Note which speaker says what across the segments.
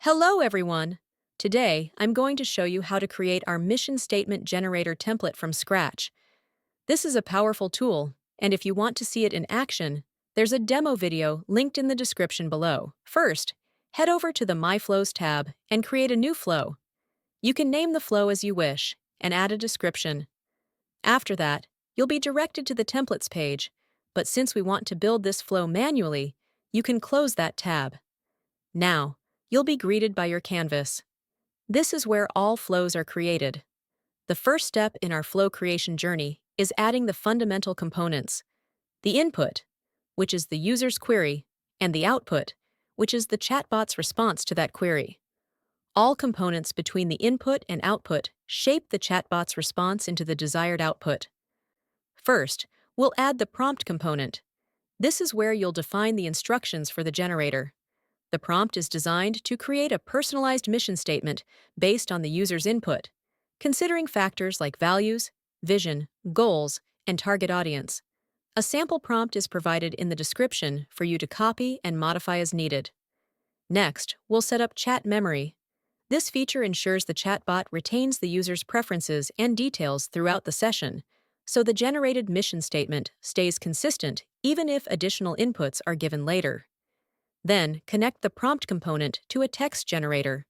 Speaker 1: Hello, everyone! Today, I'm going to show you how to create our mission statement generator template from scratch. This is a powerful tool, and if you want to see it in action, there's a demo video linked in the description below. First, head over to the My Flows tab and create a new flow. You can name the flow as you wish and add a description. After that, you'll be directed to the templates page, but since we want to build this flow manually, you can close that tab. Now, you'll be greeted by your canvas. This is where all flows are created. The first step in our flow creation journey is adding the fundamental components: the input, which is the user's query, and the output, which is the chatbot's response to that query. All components between the input and output shape the chatbot's response into the desired output. First, we'll add the prompt component. This is where you'll define the instructions for the generator. The prompt is designed to create a personalized mission statement based on the user's input, considering factors like values, vision, goals, and target audience. A sample prompt is provided in the description for you to copy and modify as needed. Next, we'll set up chat memory. This feature ensures the chatbot retains the user's preferences and details throughout the session, so the generated mission statement stays consistent even if additional inputs are given later. Then, connect the prompt component to a text generator.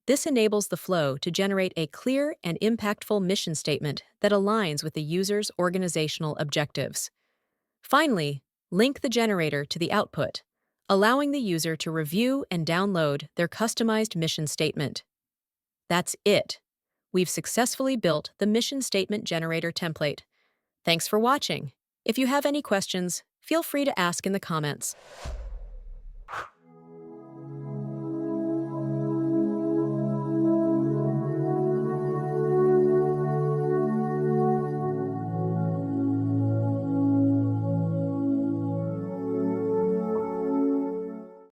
Speaker 1: This enables the flow to generate a clear and impactful mission statement that aligns with the user's organizational objectives. Finally, link the generator to the output, allowing the user to review and download their customized mission statement. That's it. We've successfully built the mission statement generator template. Thanks for watching. If you have any questions, feel free to ask in the comments.